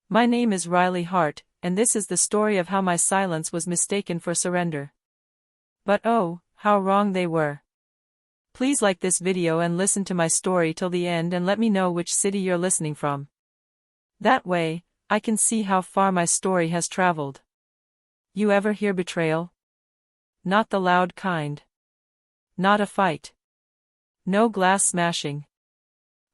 My name is Riley Hart, and this is the story of how my silence was mistaken for surrender. But oh, how wrong they were. Please like this video and listen to my story till the end and let me know which city you're listening from. That way, I can see how far my story has traveled. You ever hear betrayal? Not the loud kind. Not a fight. No glass smashing.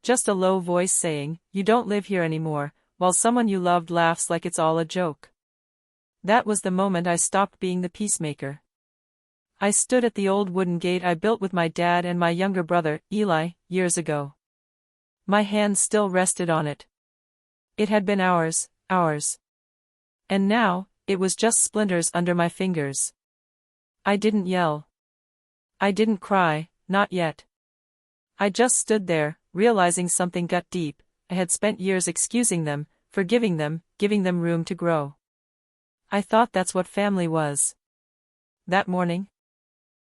Just a low voice saying, "You don't live here anymore," while someone you loved laughs like it's all a joke. That was the moment I stopped being the peacemaker. I stood at the old wooden gate I built with my dad and my younger brother, Eli, years ago. My hand still rested on it. It had been hours. And now, it was just splinters under my fingers. I didn't yell. I didn't cry, not yet. I just stood there, realizing something gut deep. I had spent years excusing them, forgiving them, giving them room to grow. I thought that's what family was. That morning,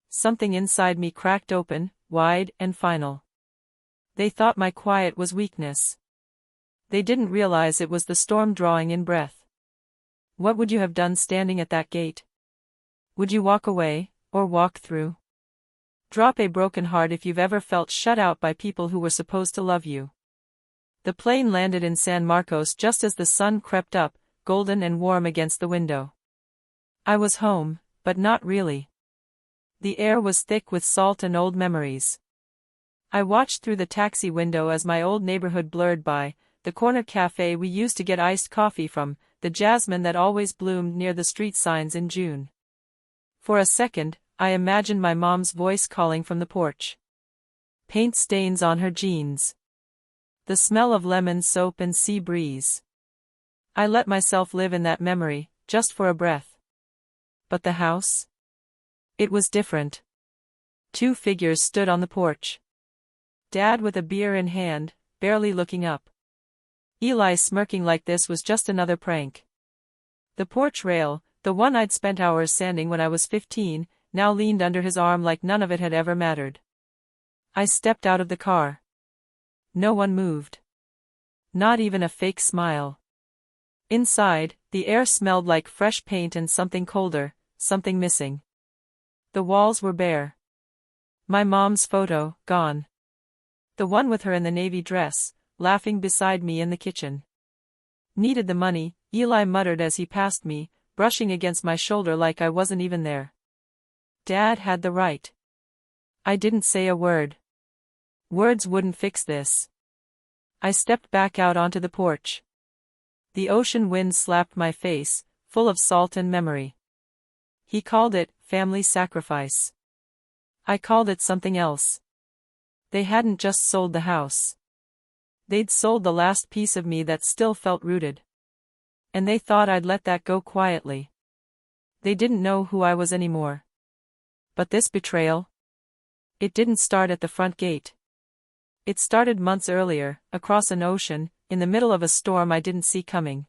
something inside me cracked open, wide and final. They thought my quiet was weakness. They didn't realize it was the storm drawing in breath. What would you have done standing at that gate? Would you walk away, or walk through? Drop a broken heart if you've ever felt shut out by people who were supposed to love you. The plane landed in San Marcos just as the sun crept up, golden and warm against the window. I was home, but not really. The air was thick with salt and old memories. I watched through the taxi window as my old neighborhood blurred by, the corner cafe we used to get iced coffee from, the jasmine that always bloomed near the street signs in June. For a second, I imagined my mom's voice calling from the porch. Paint stains on her jeans. The smell of lemon soap and sea breeze. I let myself live in that memory, just for a breath. But the house? It was different. Two figures stood on the porch. Dad with a beer in hand, barely looking up. Eli smirking like this was just another prank. The porch rail, the one I'd spent hours sanding when I was 15, now leaned under his arm like none of it had ever mattered. I stepped out of the car. No one moved. Not even a fake smile. Inside, the air smelled like fresh paint and something colder, something missing. The walls were bare. My mom's photo, gone. The one with her in the navy dress, laughing beside me in the kitchen. Needed the money, Eli muttered as he passed me, brushing against my shoulder like I wasn't even there. Dad had the right. I didn't say a word. Words wouldn't fix this. I stepped back out onto the porch. The ocean wind slapped my face, full of salt and memory. He called it family sacrifice. I called it something else. They hadn't just sold the house. They'd sold the last piece of me that still felt rooted. And they thought I'd let that go quietly. They didn't know who I was anymore. But this betrayal? It didn't start at the front gate. It started months earlier, across an ocean, in the middle of a storm I didn't see coming.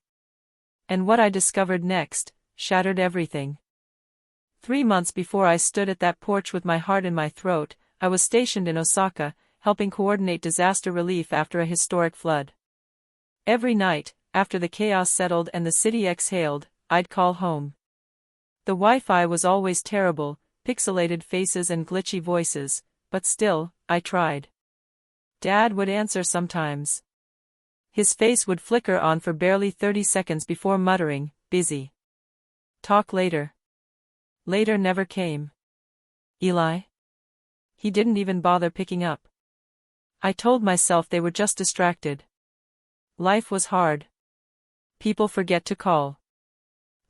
And what I discovered next shattered everything. 3 months before I stood at that porch with my heart in my throat, I was stationed in Osaka, helping coordinate disaster relief after a historic flood. Every night, after the chaos settled and the city exhaled, I'd call home. The Wi-Fi was always terrible, pixelated faces and glitchy voices, but still, I tried. Dad would answer sometimes. His face would flicker on for barely 30 seconds before muttering, "Busy. Talk later." Later never came. Eli? He didn't even bother picking up. I told myself they were just distracted. Life was hard. People forget to call.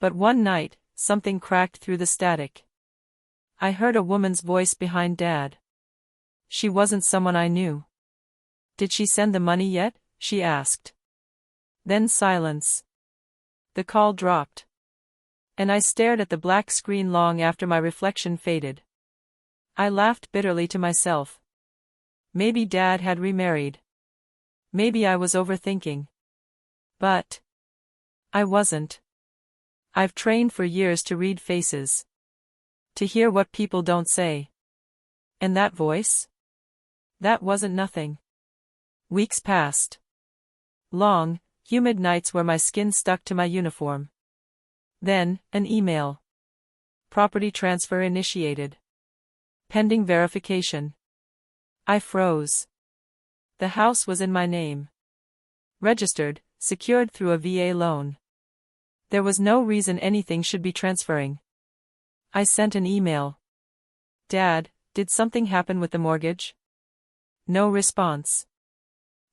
But one night, something cracked through the static. I heard a woman's voice behind Dad. She wasn't someone I knew. "Did she send the money yet?" she asked. Then silence. The call dropped. And I stared at the black screen long after my reflection faded. I laughed bitterly to myself. Maybe Dad had remarried. Maybe I was overthinking. But I wasn't. I've trained for years to read faces. To hear what people don't say. And that voice? That wasn't nothing. Weeks passed. Long, Humid nights where my skin stuck to my uniform. Then, an email. Property transfer initiated. Pending verification. I froze. The house was in my name. Registered, secured through a VA loan. There was no reason anything should be transferring. I sent an email. Dad, did something happen with the mortgage? No response.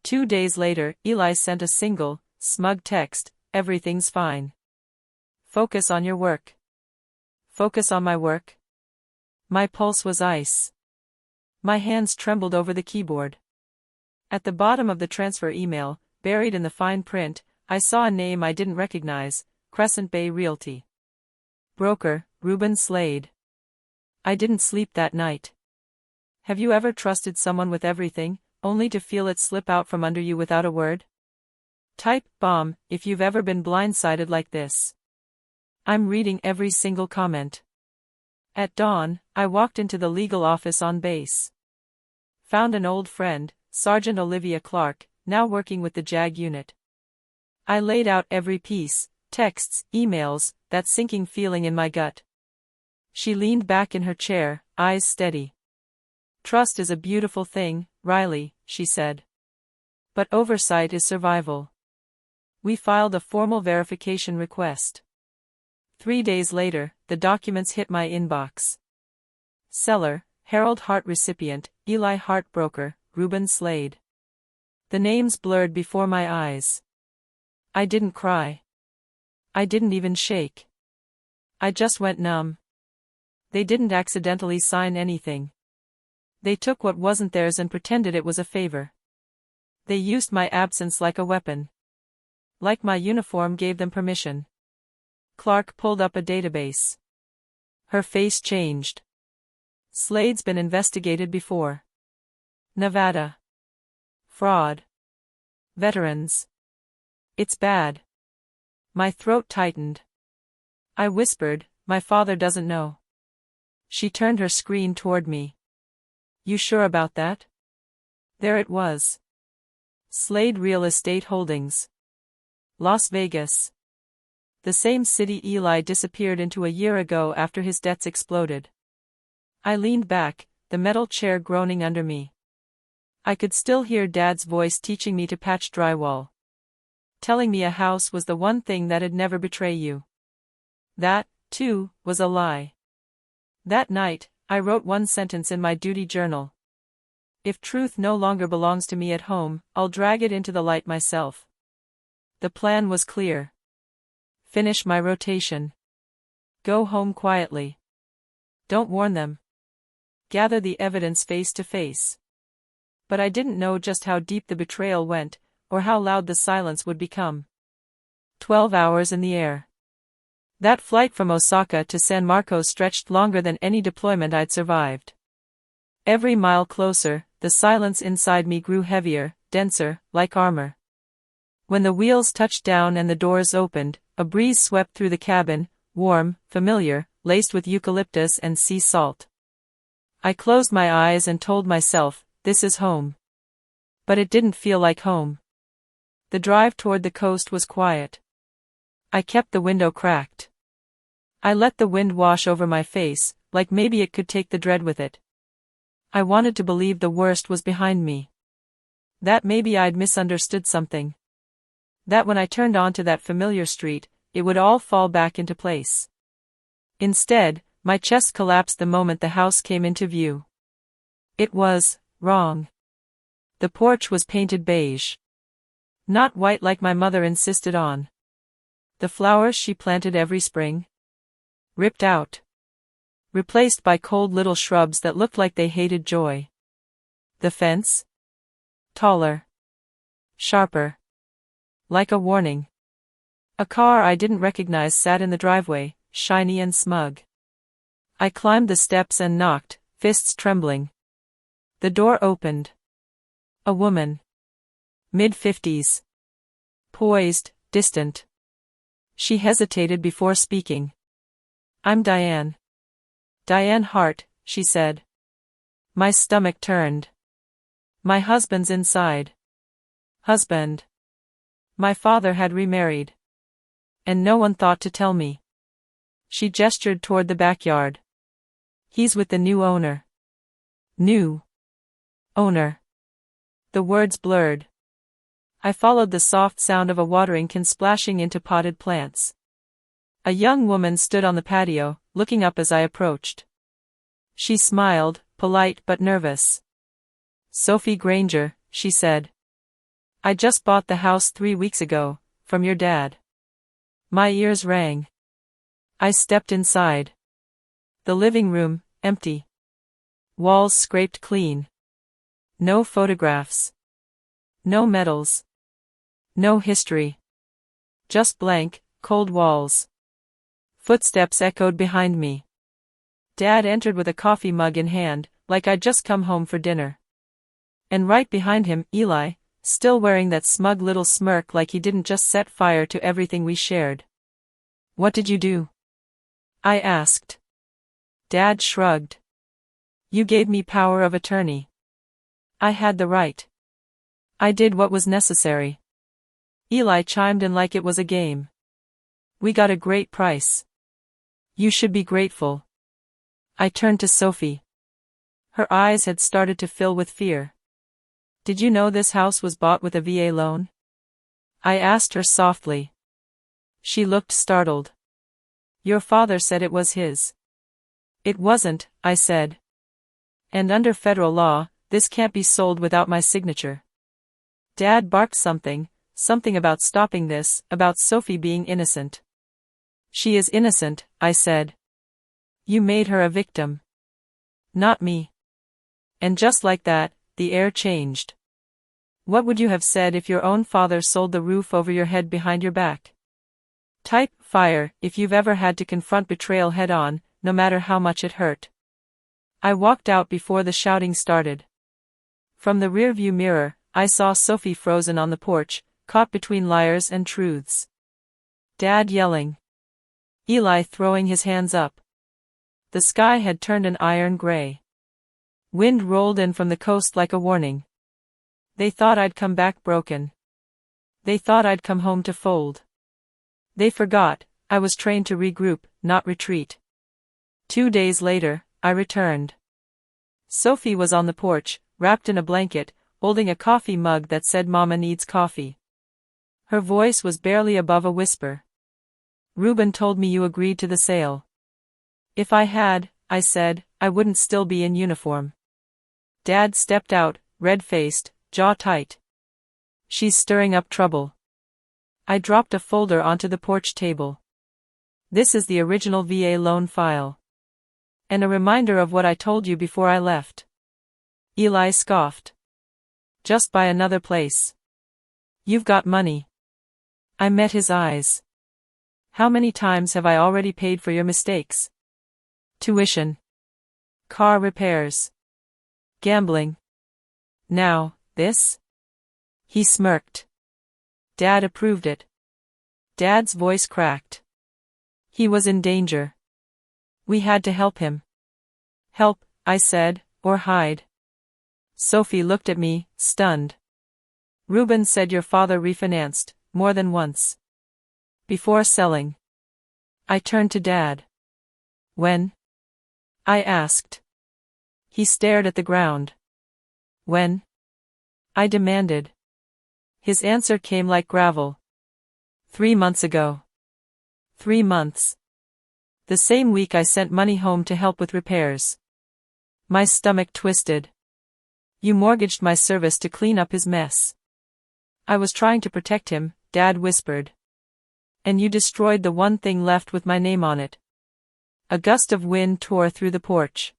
2 days later, Eli sent a single, smug text, everything's fine. Focus on your work. Focus on my work. My pulse was ice. My hands trembled over the keyboard. At the bottom of the transfer email, buried in the fine print, I saw a name I didn't recognize, Crescent Bay Realty. Broker, Reuben Slade. I didn't sleep that night. Have you ever trusted someone with everything, only to feel it slip out from under you without a word? Type bomb if you've ever been blindsided like this. I'm reading every single comment. At dawn, I walked into the legal office on base. Found an old friend, Sergeant Olivia Clark, now working with the JAG unit. I laid out every piece, texts, emails, that sinking feeling in my gut. She leaned back in her chair, eyes steady. Trust is a beautiful thing, Riley, she said. But oversight is survival. We filed a formal verification request. 3 days later, the documents hit my inbox. Seller, Harold Hart. Recipient, Eli Hart. Broker, Reuben Slade. The names blurred before my eyes. I didn't cry. I didn't even shake. I just went numb. They didn't accidentally sign anything. They took what wasn't theirs and pretended it was a favor. They used my absence like a weapon. Like my uniform gave them permission. Clark pulled up a database. Her face changed. Slade's been investigated before. Nevada. Fraud. Veterans. It's bad. My throat tightened. I whispered, my father doesn't know. She turned her screen toward me. You sure about that? There it was. Slade Real Estate Holdings. Las Vegas. The same city Eli disappeared into a year ago after his debts exploded. I leaned back, the metal chair groaning under me. I could still hear Dad's voice teaching me to patch drywall. Telling me a house was the one thing that'd never betray you. That, too, was a lie. That night, I wrote one sentence in my duty journal. If truth no longer belongs to me at home, I'll drag it into the light myself. The plan was clear. Finish my rotation. Go home quietly. Don't warn them. Gather the evidence face to face. But I didn't know just how deep the betrayal went, or how loud the silence would become. 12 hours in the air. That flight from Osaka to San Marcos stretched longer than any deployment I'd survived. Every mile closer, the silence inside me grew heavier, denser, like armor. When the wheels touched down and the doors opened, a breeze swept through the cabin, warm, familiar, laced with eucalyptus and sea salt. I closed my eyes and told myself, this is home. But it didn't feel like home. The drive toward the coast was quiet. I kept the window cracked. I let the wind wash over my face, like maybe it could take the dread with it. I wanted to believe the worst was behind me. That maybe I'd misunderstood something. That when I turned onto that familiar street, it would all fall back into place. Instead, my chest collapsed the moment the house came into view. It was wrong. The porch was painted beige. Not white like my mother insisted on. The flowers she planted every spring? Ripped out. Replaced by cold little shrubs that looked like they hated joy. The fence? Taller. Sharper. Like a warning. A car I didn't recognize sat in the driveway, shiny and smug. I climbed the steps and knocked, fists trembling. The door opened. A woman. Mid-50s. Poised, distant. She hesitated before speaking. I'm Diane. Diane Hart, she said. My stomach turned. My husband's inside. Husband. My father had remarried. And no one thought to tell me. She gestured toward the backyard. He's with the new owner. New owner. The words blurred. I followed the soft sound of a watering can splashing into potted plants. A young woman stood on the patio, looking up as I approached. She smiled, polite but nervous. Sophie Granger, she said. I just bought the house 3 weeks ago, from your dad. My ears rang. I stepped inside. The living room, empty. Walls scraped clean. No photographs. No medals. No history. Just blank, cold walls. Footsteps echoed behind me. Dad entered with a coffee mug in hand, like I'd just come home for dinner. And right behind him, Eli, still wearing that smug little smirk like he didn't just set fire to everything we shared. What did you do? I asked. Dad shrugged. You gave me power of attorney. I had the right. I did what was necessary. Eli chimed in like it was a game. We got a great price. You should be grateful. I turned to Sophie. Her eyes had started to fill with fear. Did you know this house was bought with a VA loan? I asked her softly. She looked startled. Your father said it was his. It wasn't, I said. And under federal law, this can't be sold without my signature. Dad barked something about stopping this, about Sophie being innocent. She is innocent, I said. You made her a victim. Not me. And just like that, the air changed. What would you have said if your own father sold the roof over your head behind your back? Type fire if you've ever had to confront betrayal head-on, no matter how much it hurt. I walked out before the shouting started. From the rearview mirror, I saw Sophie frozen on the porch, caught between liars and truths. Dad yelling. Eli throwing his hands up. The sky had turned an iron gray. Wind rolled in from the coast like a warning. They thought I'd come back broken. They thought I'd come home to fold. They forgot, I was trained to regroup, not retreat. 2 days later, I returned. Sophie was on the porch, wrapped in a blanket, holding a coffee mug that said Mama needs coffee. Her voice was barely above a whisper. Reuben told me you agreed to the sale. If I had, I said, I wouldn't still be in uniform. Dad stepped out, red-faced, jaw tight. She's stirring up trouble. I dropped a folder onto the porch table. This is the original VA loan file. And a reminder of what I told you before I left. Eli scoffed. Just buy another place. You've got money. I met his eyes. How many times have I already paid for your mistakes? Tuition. Car repairs. Gambling. Now, this? He smirked. Dad approved it. Dad's voice cracked. He was in danger. We had to help him. Help, I said, or hide. Sophie looked at me, stunned. Reuben said your father refinanced, more than once. Before selling. I turned to Dad. When? I asked. He stared at the ground. When? I demanded. His answer came like gravel. 3 months ago. 3 months. The same week I sent money home to help with repairs. My stomach twisted. You mortgaged my service to clean up his mess. I was trying to protect him, Dad whispered. And you destroyed the one thing left with my name on it. A gust of wind tore through the porch.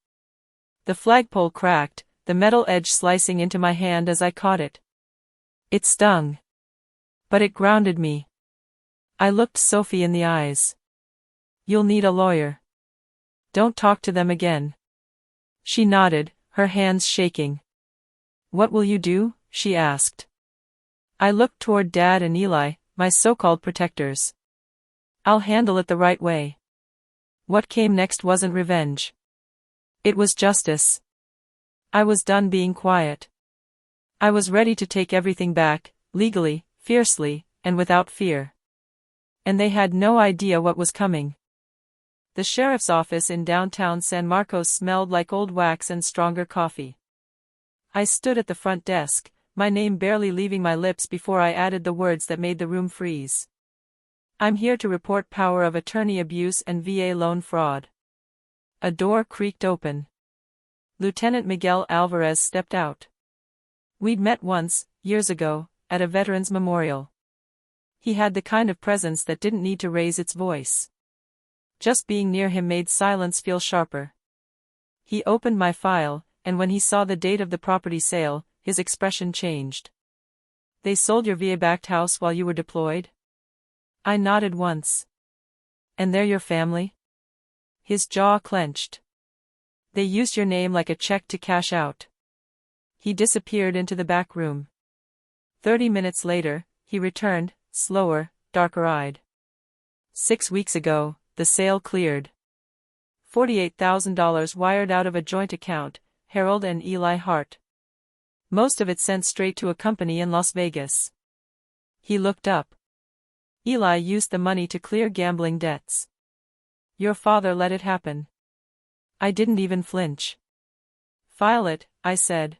The flagpole cracked, the metal edge slicing into my hand as I caught it. It stung. But it grounded me. I looked Sophie in the eyes. You'll need a lawyer. Don't talk to them again. She nodded, her hands shaking. What will you do? She asked. I looked toward Dad and Eli, my so-called protectors. I'll handle it the right way. What came next wasn't revenge. It was justice. I was done being quiet. I was ready to take everything back, legally, fiercely, and without fear. And they had no idea what was coming. The sheriff's office in downtown San Marcos smelled like old wax and stronger coffee. I stood at the front desk, my name barely leaving my lips before I added the words that made the room freeze. I'm here to report power of attorney abuse and VA loan fraud. A door creaked open. Lieutenant Miguel Alvarez stepped out. We'd met once, years ago, at a veterans memorial. He had the kind of presence that didn't need to raise its voice. Just being near him made silence feel sharper. He opened my file, and when he saw the date of the property sale, his expression changed. They sold your VA-backed house while you were deployed? I nodded once. And they're your family? His jaw clenched. They used your name like a check to cash out. He disappeared into the back room. 30 minutes later, he returned, slower, darker-eyed. 6 weeks ago, the sale cleared. $48,000 wired out of a joint account, Harold and Eli Hart. Most of it sent straight to a company in Las Vegas. He looked up. Eli used the money to clear gambling debts. Your father let it happen. I didn't even flinch. File it, I said.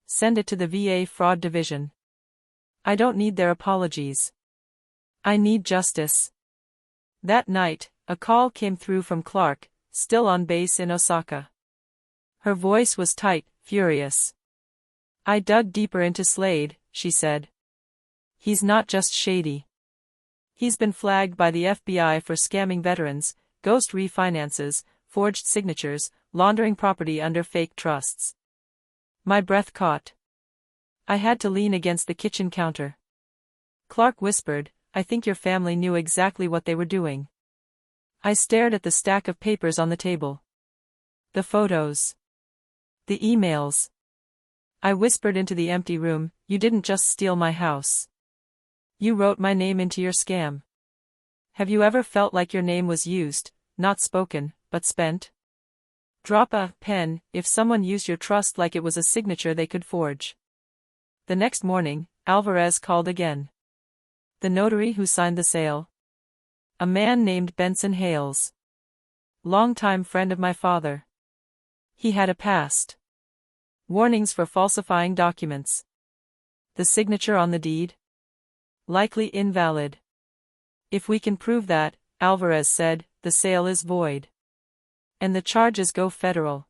Send it to the VA Fraud Division. I don't need their apologies. I need justice. That night, a call came through from Clark, still on base in Osaka. Her voice was tight, furious. I dug deeper into Slade, she said. He's not just shady. He's been flagged by the FBI for scamming veterans, ghost refinances, forged signatures, laundering property under fake trusts. My breath caught. I had to lean against the kitchen counter. Clark whispered, I think your family knew exactly what they were doing. I stared at the stack of papers on the table. The photos. The emails. I whispered into the empty room, you didn't just steal my house. You wrote my name into your scam. Have you ever felt like your name was used, not spoken, but spent? Drop a pen if someone used your trust like it was a signature they could forge. The next morning, Alvarez called again. The notary who signed the sale? A man named Benson Hales. Longtime friend of my father. He had a past. Warnings for falsifying documents. The signature on the deed? Likely invalid. If we can prove that, Alvarez said, the sale is void. And the charges go federal.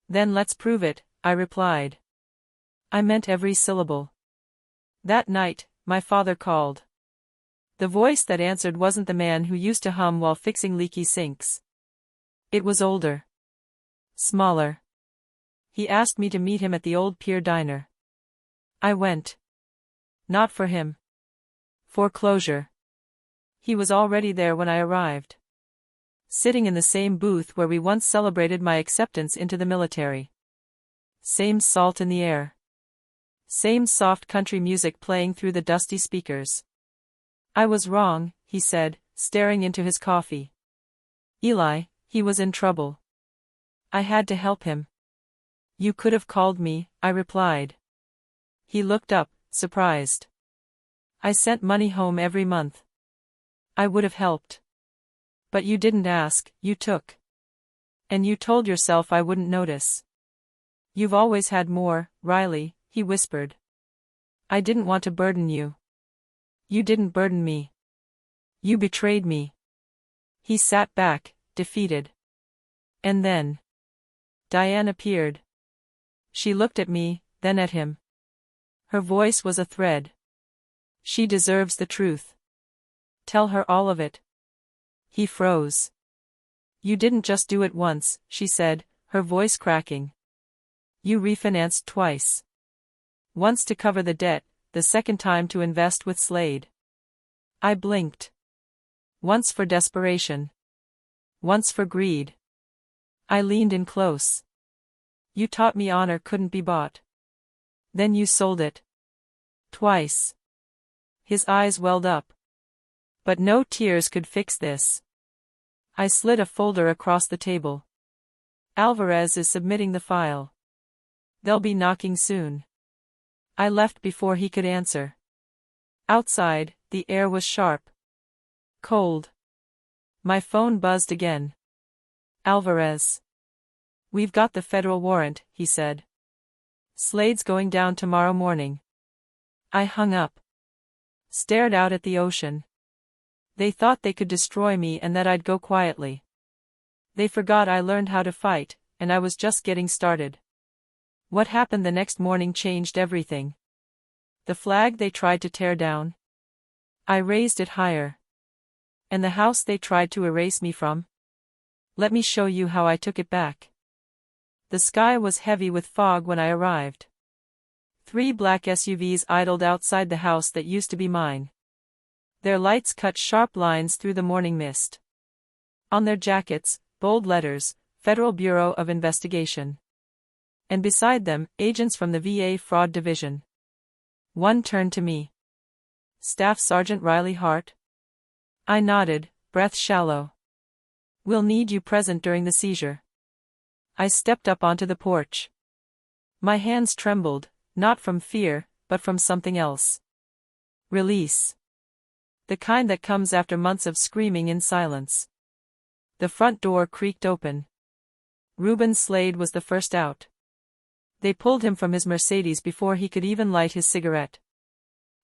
Then let's prove it, I replied. I meant every syllable. That night, my father called. The voice that answered wasn't the man who used to hum while fixing leaky sinks. It was older. Smaller. He asked me to meet him at the old pier diner. I went. Not for him. For closure. He was already there when I arrived. Sitting in the same booth where we once celebrated my acceptance into the military. Same salt in the air. Same soft country music playing through the dusty speakers. I was wrong, he said, staring into his coffee. Eli, he was in trouble. I had to help him. You could have called me, I replied. He looked up, surprised. I sent money home every month. I would have helped. But you didn't ask, you took. And you told yourself I wouldn't notice. You've always had more, Riley, he whispered. I didn't want to burden you. You didn't burden me. You betrayed me. He sat back, defeated. And then Diane appeared. She looked at me, then at him. Her voice was a thread. She deserves the truth. Tell her all of it. He froze. You didn't just do it once, she said, her voice cracking. You refinanced twice. Once to cover the debt, the second time to invest with Slade. I blinked. Once for desperation. Once for greed. I leaned in close. You taught me honor couldn't be bought. Then you sold it. Twice. His eyes welled up. But no tears could fix this. I slid a folder across the table. Alvarez is submitting the file. They'll be knocking soon. I left before he could answer. Outside, the air was sharp. Cold. My phone buzzed again. Alvarez. We've got the federal warrant, he said. Slade's going down tomorrow morning. I hung up. Stared out at the ocean. They thought they could destroy me and that I'd go quietly. They forgot I learned how to fight, and I was just getting started. What happened the next morning changed everything. The flag they tried to tear down. I raised it higher. And the house they tried to erase me from? Let me show you how I took it back. The sky was heavy with fog when I arrived. 3 black SUVs idled outside the house that used to be mine. Their lights cut sharp lines through the morning mist. On their jackets, bold letters, Federal Bureau of Investigation. And beside them, agents from the VA Fraud Division. One turned to me. Staff Sergeant Riley Hart? I nodded, breath shallow. We'll need you present during the seizure. I stepped up onto the porch. My hands trembled, not from fear, but from something else. Release. The kind that comes after months of screaming in silence. The front door creaked open. Reuben Slade was the first out. They pulled him from his Mercedes before he could even light his cigarette.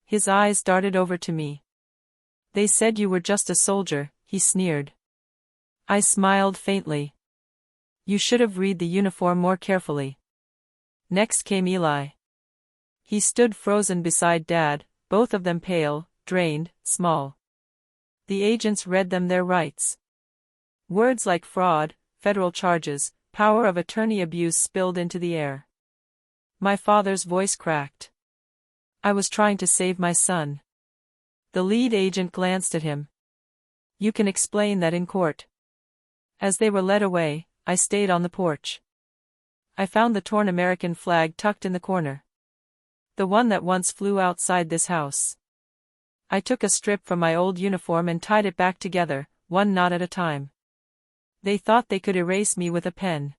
His eyes darted over to me. They said you were just a soldier, he sneered. I smiled faintly. You should have read the uniform more carefully. Next came Eli. He stood frozen beside Dad, both of them pale, drained, small. The agents read them their rights. Words like fraud, federal charges, power of attorney abuse spilled into the air. My father's voice cracked. I was trying to save my son. The lead agent glanced at him. You can explain that in court. As they were led away, I stayed on the porch. I found the torn American flag tucked in the corner. The one that once flew outside this house. I took a strip from my old uniform and tied it back together, one knot at a time. They thought they could erase me with a pen.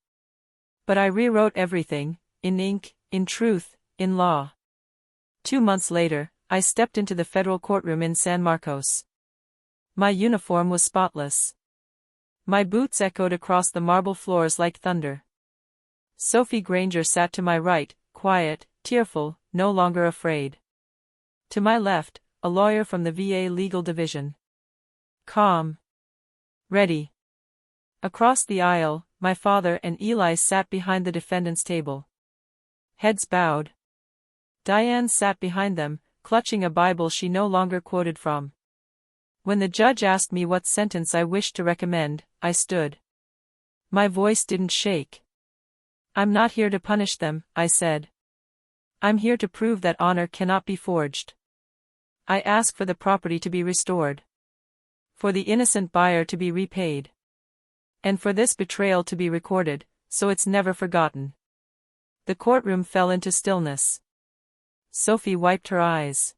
But I rewrote everything, in ink, in truth, in law. 2 months later, I stepped into the federal courtroom in San Marcos. My uniform was spotless. My boots echoed across the marble floors like thunder. Sophie Granger sat to my right, quiet, tearful, no longer afraid. To my left, a lawyer from the VA Legal Division. Calm. Ready. Across the aisle, my father and Eli sat behind the defendant's table. Heads bowed. Diane sat behind them, clutching a Bible she no longer quoted from. When the judge asked me what sentence I wished to recommend, I stood. My voice didn't shake. I'm not here to punish them, I said. I'm here to prove that honor cannot be forged. I ask for the property to be restored. For the innocent buyer to be repaid. And for this betrayal to be recorded, so it's never forgotten. The courtroom fell into stillness. Sophie wiped her eyes.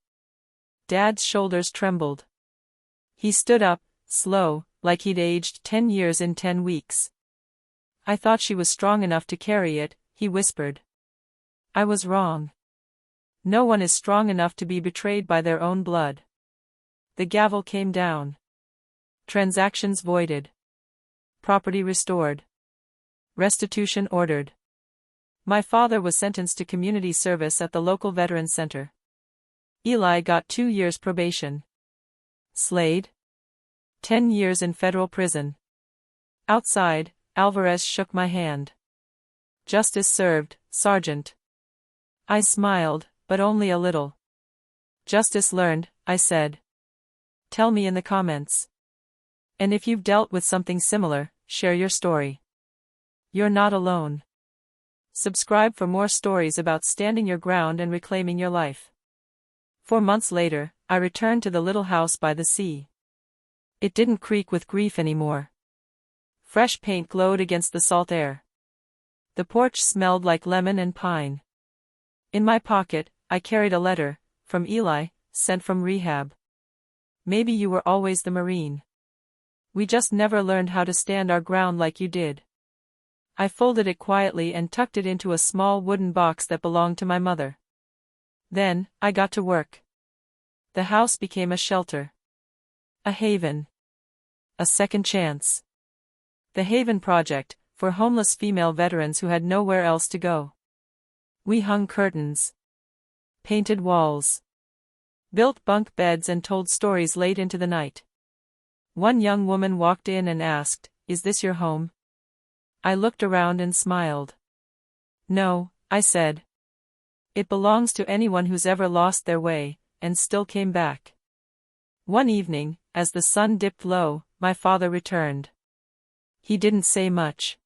Dad's shoulders trembled. He stood up, slow, like he'd aged 10 years in 10 weeks. I thought she was strong enough to carry it, he whispered. I was wrong. No one is strong enough to be betrayed by their own blood. The gavel came down. Transactions voided. Property restored. Restitution ordered. My father was sentenced to community service at the local veterans center. Eli got 2 years probation. Slade? 10 years in federal prison. Outside, Alvarez shook my hand. Justice served, Sergeant. I smiled, but only a little. Justice learned, I said. Tell me in the comments. And if you've dealt with something similar, share your story. You're not alone. Subscribe for more stories about standing your ground and reclaiming your life. 4 months later, I returned to the little house by the sea. It didn't creak with grief anymore. Fresh paint glowed against the salt air. The porch smelled like lemon and pine. In my pocket, I carried a letter, from Eli, sent from rehab. Maybe you were always the Marine. We just never learned how to stand our ground like you did. I folded it quietly and tucked it into a small wooden box that belonged to my mother. Then, I got to work. The house became a shelter. A haven. A second chance. The Haven Project, for homeless female veterans who had nowhere else to go. We hung curtains. Painted walls. Built bunk beds and told stories late into the night. One young woman walked in and asked, "Is this your home?" I looked around and smiled. "No," I said. "It belongs to anyone who's ever lost their way, and still came back." One evening, as the sun dipped low, my father returned. He didn't say much.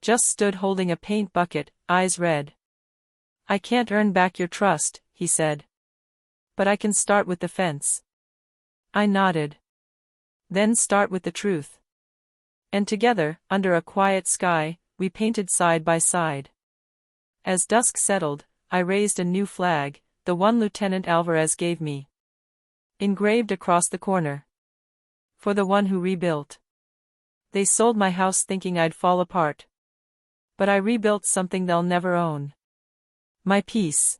Just stood holding a paint bucket, eyes red. "I can't earn back your trust," he said. "But I can start with the fence." I nodded. "Then start with the truth." And together, under a quiet sky, we painted side by side. As dusk settled, I raised a new flag, the one Lieutenant Alvarez gave me. Engraved across the corner. For the one who rebuilt. They sold my house thinking I'd fall apart. But I rebuilt something they'll never own. My peace.